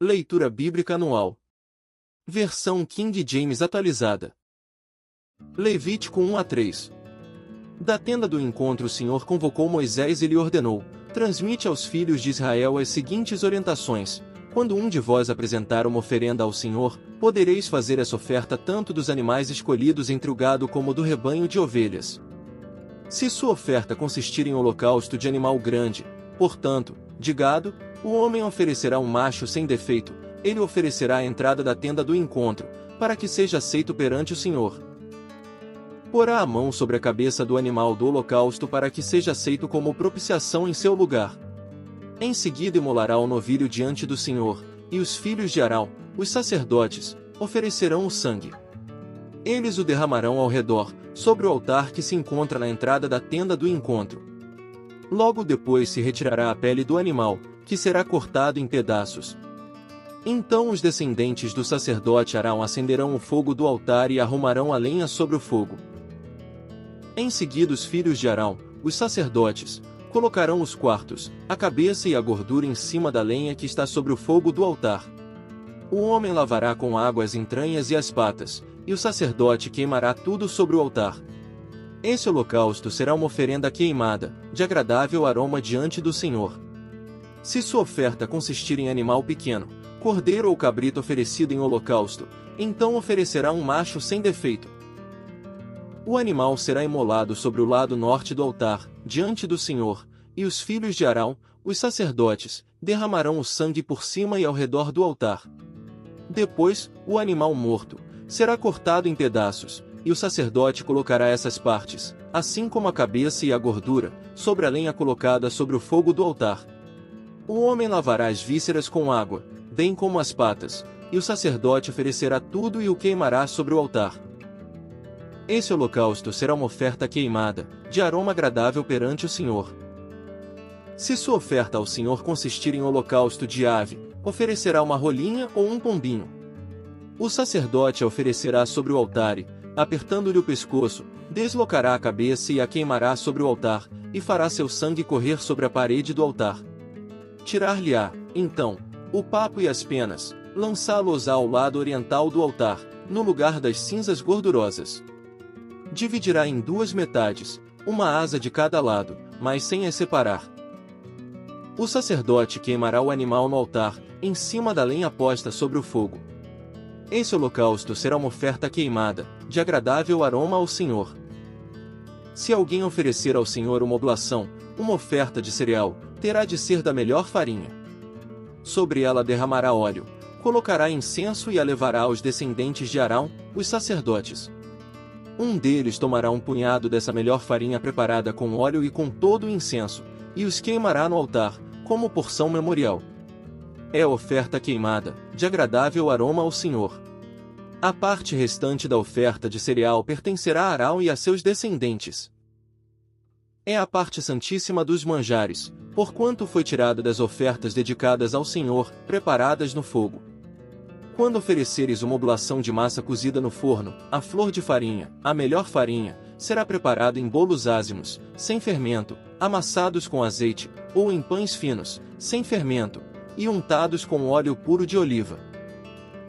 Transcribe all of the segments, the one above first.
Leitura Bíblica Anual. Versão King James atualizada. Levítico 1 a 3. Da tenda do encontro o Senhor convocou Moisés e lhe ordenou: transmite aos filhos de Israel as seguintes orientações. Quando um de vós apresentar uma oferenda ao Senhor, podereis fazer essa oferta tanto dos animais escolhidos entre o gado como do rebanho de ovelhas. Se sua oferta consistir em holocausto de animal grande, portanto, de gado, o homem oferecerá um macho sem defeito, ele oferecerá a entrada da tenda do encontro, para que seja aceito perante o Senhor. Porá a mão sobre a cabeça do animal do holocausto para que seja aceito como propiciação em seu lugar. Em seguida imolará o novilho diante do Senhor, e os filhos de Arão, os sacerdotes, oferecerão o sangue. Eles o derramarão ao redor, sobre o altar que se encontra na entrada da tenda do encontro. Logo depois se retirará a pele do animal, que será cortado em pedaços. Então os descendentes do sacerdote Arão acenderão o fogo do altar e arrumarão a lenha sobre o fogo. Em seguida os filhos de Arão, os sacerdotes, colocarão os quartos, a cabeça e a gordura em cima da lenha que está sobre o fogo do altar. O homem lavará com água as entranhas e as patas, e o sacerdote queimará tudo sobre o altar. Esse holocausto será uma oferenda queimada, de agradável aroma diante do Senhor. Se sua oferta consistir em animal pequeno, cordeiro ou cabrito oferecido em holocausto, então oferecerá um macho sem defeito. O animal será imolado sobre o lado norte do altar, diante do Senhor, e os filhos de Arão, os sacerdotes, derramarão o sangue por cima e ao redor do altar. Depois, o animal morto será cortado em pedaços, e o sacerdote colocará essas partes, assim como a cabeça e a gordura, sobre a lenha colocada sobre o fogo do altar. O homem lavará as vísceras com água, bem como as patas, e o sacerdote oferecerá tudo e o queimará sobre o altar. Esse holocausto será uma oferta queimada, de aroma agradável perante o Senhor. Se sua oferta ao Senhor consistir em holocausto de ave, oferecerá uma rolinha ou um pombinho. O sacerdote a oferecerá sobre o altar e, apertando-lhe o pescoço, deslocará a cabeça e a queimará sobre o altar, e fará seu sangue correr sobre a parede do altar. Tirar-lhe-á, então, o papo e as penas, lançá-los-á ao lado oriental do altar, no lugar das cinzas gordurosas. Dividirá em duas metades, uma asa de cada lado, mas sem as separar. O sacerdote queimará o animal no altar, em cima da lenha posta sobre o fogo. Esse holocausto será uma oferta queimada, de agradável aroma ao Senhor. Se alguém oferecer ao Senhor uma oblação, uma oferta de cereal, terá de ser da melhor farinha. Sobre ela derramará óleo, colocará incenso e a levará aos descendentes de Arão, os sacerdotes. Um deles tomará um punhado dessa melhor farinha preparada com óleo e com todo o incenso, e os queimará no altar, como porção memorial. É a oferta queimada, de agradável aroma ao Senhor. A parte restante da oferta de cereal pertencerá a Arão e a seus descendentes. É a parte santíssima dos manjares, porquanto foi tirada das ofertas dedicadas ao Senhor, preparadas no fogo. Quando ofereceres uma oblação de massa cozida no forno, a flor de farinha, a melhor farinha, será preparada em bolos ázimos, sem fermento, amassados com azeite, ou em pães finos, sem fermento, e untados com óleo puro de oliva.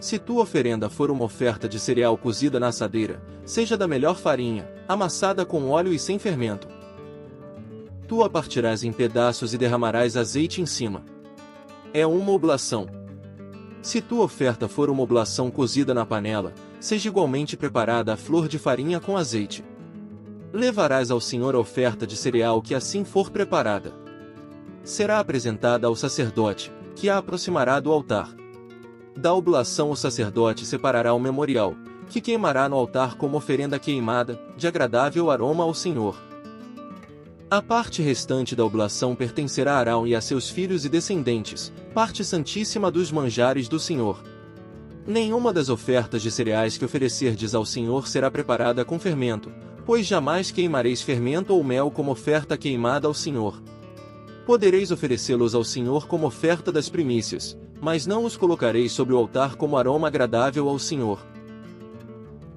Se tua oferenda for uma oferta de cereal cozida na assadeira, seja da melhor farinha, amassada com óleo e sem fermento. Tu a partirás em pedaços e derramarás azeite em cima. É uma oblação. Se tua oferta for uma oblação cozida na panela, seja igualmente preparada a flor de farinha com azeite. Levarás ao Senhor a oferta de cereal que assim for preparada. Será apresentada ao sacerdote, que a aproximará do altar. Da oblação o sacerdote separará o memorial, que queimará no altar como oferenda queimada, de agradável aroma ao Senhor. A parte restante da oblação pertencerá a Arão e a seus filhos e descendentes, parte santíssima dos manjares do Senhor. Nenhuma das ofertas de cereais que oferecerdes ao Senhor será preparada com fermento, pois jamais queimareis fermento ou mel como oferta queimada ao Senhor. Podereis oferecê-los ao Senhor como oferta das primícias, mas não os colocareis sobre o altar como aroma agradável ao Senhor.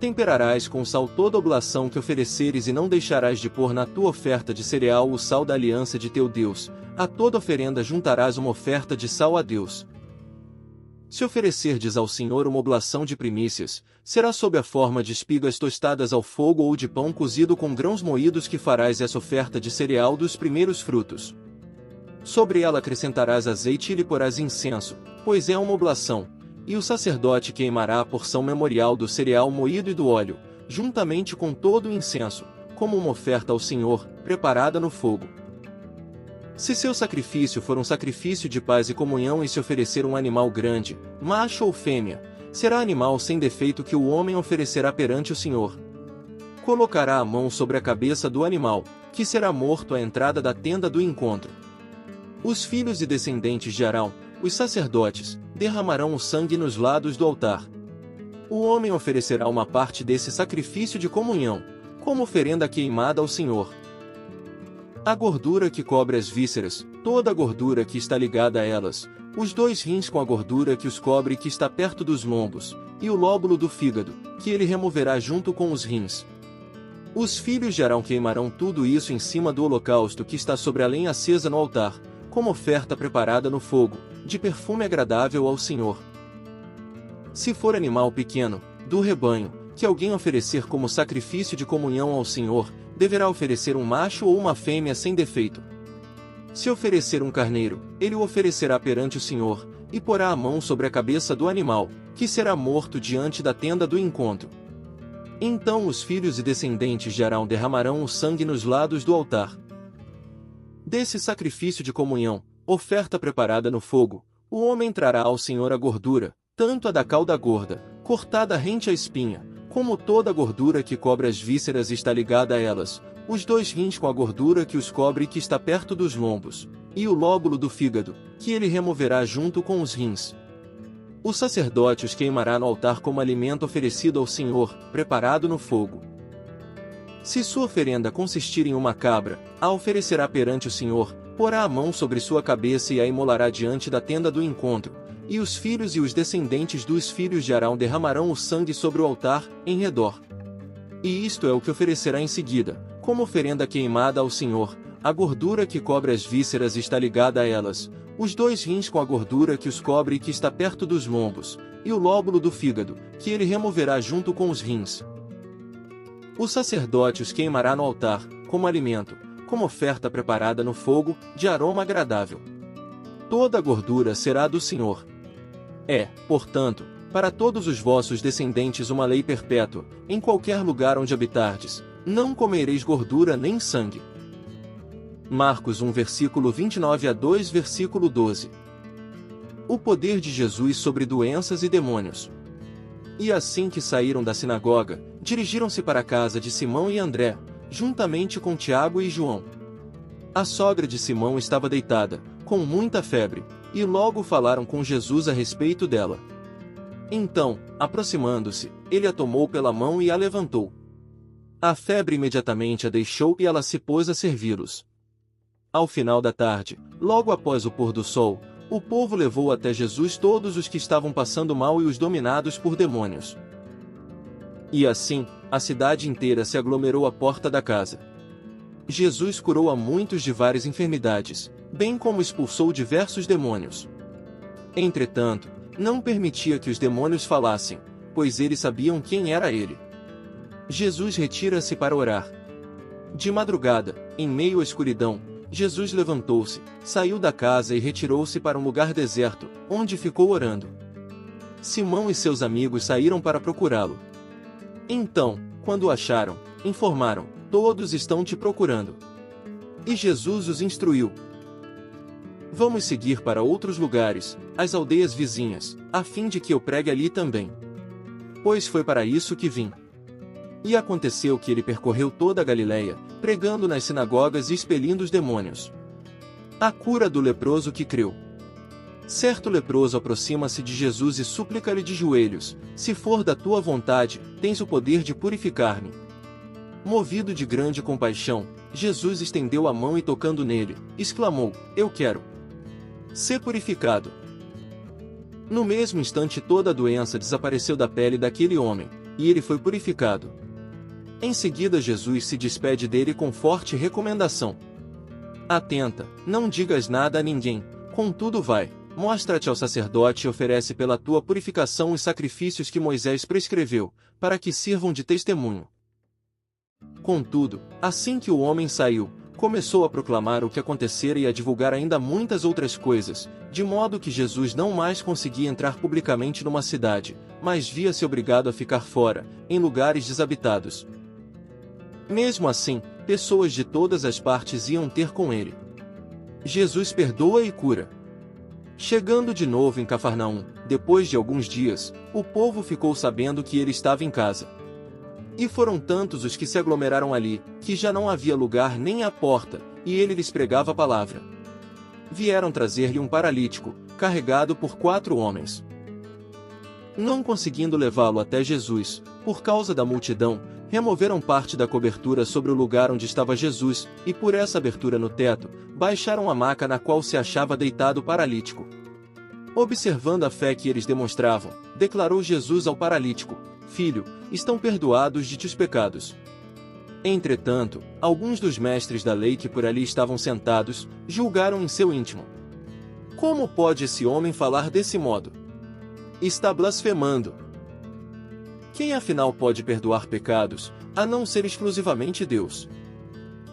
Temperarás com sal toda oblação que ofereceres e não deixarás de pôr na tua oferta de cereal o sal da aliança de teu Deus, a toda oferenda juntarás uma oferta de sal a Deus. Se oferecerdes ao Senhor uma oblação de primícias, será sob a forma de espigas tostadas ao fogo ou de pão cozido com grãos moídos que farás essa oferta de cereal dos primeiros frutos. Sobre ela acrescentarás azeite e lhe porás incenso, pois é uma oblação, e o sacerdote queimará a porção memorial do cereal moído e do óleo, juntamente com todo o incenso, como uma oferta ao Senhor, preparada no fogo. Se seu sacrifício for um sacrifício de paz e comunhão e se oferecer um animal grande, macho ou fêmea, será animal sem defeito que o homem oferecerá perante o Senhor. Colocará a mão sobre a cabeça do animal, que será morto à entrada da tenda do encontro. Os filhos e descendentes de Arão, os sacerdotes, derramarão o sangue nos lados do altar. O homem oferecerá uma parte desse sacrifício de comunhão, como oferenda queimada ao Senhor. A gordura que cobre as vísceras, toda a gordura que está ligada a elas, os 2 rins com a gordura que os cobre e que está perto dos lombos, e o lóbulo do fígado, que ele removerá junto com os rins. Os filhos de Arão queimarão tudo isso em cima do holocausto que está sobre a lenha acesa no altar, como oferta preparada no fogo, de perfume agradável ao Senhor. Se for animal pequeno, do rebanho, que alguém oferecer como sacrifício de comunhão ao Senhor, deverá oferecer um macho ou uma fêmea sem defeito. Se oferecer um carneiro, ele o oferecerá perante o Senhor, e porá a mão sobre a cabeça do animal, que será morto diante da tenda do encontro. Então os filhos e descendentes de Arão derramarão o sangue nos lados do altar. Desse sacrifício de comunhão, oferta preparada no fogo, o homem trará ao Senhor a gordura, tanto a da cauda gorda, cortada rente à espinha, como toda a gordura que cobre as vísceras está ligada a elas, os 2 rins com a gordura que os cobre e que está perto dos lombos, e o lóbulo do fígado, que ele removerá junto com os rins. O sacerdote os queimará no altar como alimento oferecido ao Senhor, preparado no fogo. Se sua oferenda consistir em uma cabra, a oferecerá perante o Senhor, porá a mão sobre sua cabeça e a imolará diante da tenda do encontro, e os filhos e os descendentes dos filhos de Arão derramarão o sangue sobre o altar, em redor. E isto é o que oferecerá em seguida, como oferenda queimada ao Senhor: a gordura que cobre as vísceras está ligada a elas, os 2 rins com a gordura que os cobre e que está perto dos lombos, e o lóbulo do fígado, que ele removerá junto com os rins. O sacerdote os queimará no altar, como alimento, como oferta preparada no fogo, de aroma agradável. Toda a gordura será do Senhor. É, portanto, para todos os vossos descendentes uma lei perpétua: em qualquer lugar onde habitardes, não comereis gordura nem sangue. Marcos 1 versículo 29 a 2 versículo 12. O poder de Jesus sobre doenças e demônios. E assim que saíram da sinagoga, dirigiram-se para a casa de Simão e André, juntamente com Tiago e João. A sogra de Simão estava deitada, com muita febre, e logo falaram com Jesus a respeito dela. Então, aproximando-se, ele a tomou pela mão e a levantou. A febre imediatamente a deixou e ela se pôs a servi-los. Ao final da tarde, logo após o pôr do sol, o povo levou até Jesus todos os que estavam passando mal e os dominados por demônios. E assim, a cidade inteira se aglomerou à porta da casa. Jesus curou a muitos de várias enfermidades, bem como expulsou diversos demônios. Entretanto, não permitia que os demônios falassem, pois eles sabiam quem era ele. Jesus retira-se para orar. De madrugada, em meio à escuridão, Jesus levantou-se, saiu da casa e retirou-se para um lugar deserto, onde ficou orando. Simão e seus amigos saíram para procurá-lo. Então, quando o acharam, informaram: todos estão te procurando. E Jesus os instruiu: vamos seguir para outros lugares, as aldeias vizinhas, a fim de que eu pregue ali também. Pois foi para isso que vim. E aconteceu que ele percorreu toda a Galileia, pregando nas sinagogas e expelindo os demônios. A cura do leproso que creu. Certo leproso aproxima-se de Jesus e súplica-lhe de joelhos: se for da tua vontade, tens o poder de purificar-me. Movido de grande compaixão, Jesus estendeu a mão e tocando nele, exclamou: eu quero ser purificado. No mesmo instante toda a doença desapareceu da pele daquele homem, e ele foi purificado. Em seguida Jesus se despede dele com forte recomendação: atenta, não digas nada a ninguém, contudo vai, mostra-te ao sacerdote e oferece pela tua purificação os sacrifícios que Moisés prescreveu, para que sirvam de testemunho. Contudo, assim que o homem saiu, começou a proclamar o que acontecera e a divulgar ainda muitas outras coisas, de modo que Jesus não mais conseguia entrar publicamente numa cidade, mas via-se obrigado a ficar fora, em lugares desabitados. Mesmo assim, pessoas de todas as partes iam ter com ele. Jesus perdoa e cura. Chegando de novo em Cafarnaum, depois de alguns dias, o povo ficou sabendo que ele estava em casa. E foram tantos os que se aglomeraram ali, que já não havia lugar nem à porta, e ele lhes pregava a palavra. Vieram trazer-lhe um paralítico, carregado por 4 homens. Não conseguindo levá-lo até Jesus, por causa da multidão, removeram parte da cobertura sobre o lugar onde estava Jesus, e por essa abertura no teto, baixaram a maca na qual se achava deitado o paralítico. Observando a fé que eles demonstravam, declarou Jesus ao paralítico: Filho, estão perdoados de teus pecados. Entretanto, alguns dos mestres da lei que por ali estavam sentados, julgaram em seu íntimo: Como pode esse homem falar desse modo? Está blasfemando. Quem afinal pode perdoar pecados, a não ser exclusivamente Deus?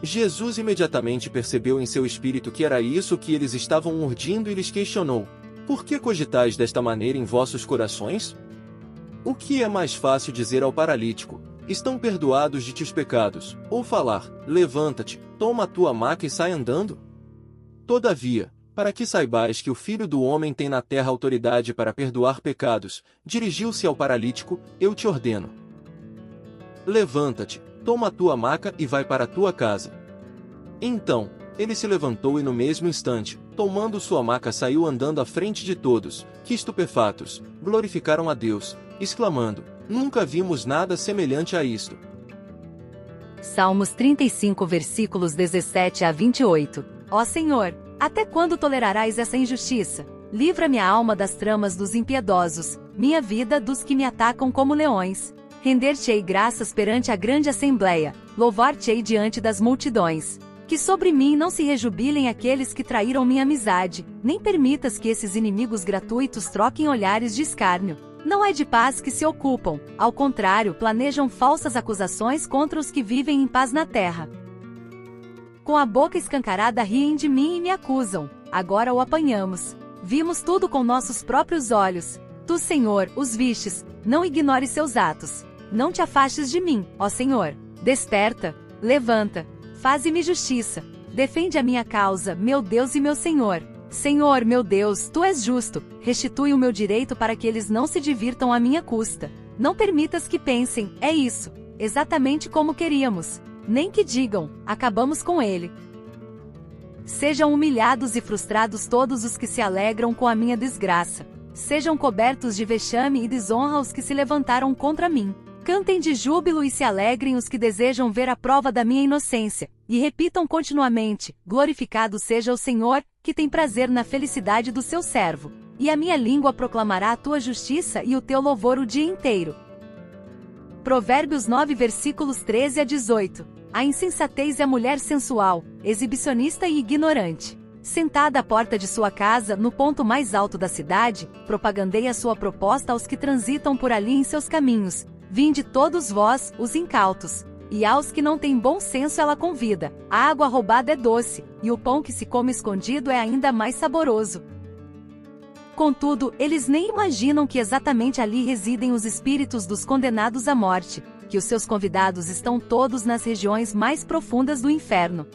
Jesus imediatamente percebeu em seu espírito que era isso que eles estavam urdindo e lhes questionou: Por que cogitais desta maneira em vossos corações? O que é mais fácil dizer ao paralítico: Estão perdoados de teus pecados, ou falar: Levanta-te, toma a tua maca e sai andando? Todavia, para que saibais que o Filho do Homem tem na terra autoridade para perdoar pecados, dirigiu-se ao paralítico: Eu te ordeno. Levanta-te, toma a tua maca e vai para a tua casa. Então, ele se levantou e no mesmo instante, tomando sua maca saiu andando à frente de todos, que estupefatos, glorificaram a Deus, exclamando: Nunca vimos nada semelhante a isto. Salmos 35 versículos 17 a 28. Ó Senhor, até quando tolerarás essa injustiça? Livra minha alma das tramas dos impiedosos, minha vida dos que me atacam como leões. Render-te-ei graças perante a grande assembleia, louvar-te-ei diante das multidões. Que sobre mim não se rejubilem aqueles que traíram minha amizade, nem permitas que esses inimigos gratuitos troquem olhares de escárnio. Não é de paz que se ocupam, ao contrário, planejam falsas acusações contra os que vivem em paz na terra. Com a boca escancarada riem de mim e me acusam, agora o apanhamos. Vimos tudo com nossos próprios olhos. Tu, Senhor, os vistes, não ignores seus atos. Não te afastes de mim, ó Senhor. Desperta, levanta, faze-me justiça. Defende a minha causa, meu Deus e meu Senhor. Senhor, meu Deus, tu és justo, restitui o meu direito para que eles não se divirtam à minha custa. Não permitas que pensem: é isso, exatamente como queríamos. Nem que digam: acabamos com ele. Sejam humilhados e frustrados todos os que se alegram com a minha desgraça. Sejam cobertos de vexame e desonra os que se levantaram contra mim. Cantem de júbilo e se alegrem os que desejam ver a prova da minha inocência, e repitam continuamente: glorificado seja o Senhor, que tem prazer na felicidade do seu servo. E a minha língua proclamará a tua justiça e o teu louvor o dia inteiro. Provérbios 9 versículos 13 a 18. A insensatez é a mulher sensual, exibicionista e ignorante. Sentada à porta de sua casa, no ponto mais alto da cidade, propagandeia sua proposta aos que transitam por ali em seus caminhos. Vinde todos vós, os incautos. E aos que não têm bom senso ela convida. A água roubada é doce, e o pão que se come escondido é ainda mais saboroso. Contudo, eles nem imaginam que exatamente ali residem os espíritos dos condenados à morte, que os seus convidados estão todos nas regiões mais profundas do inferno.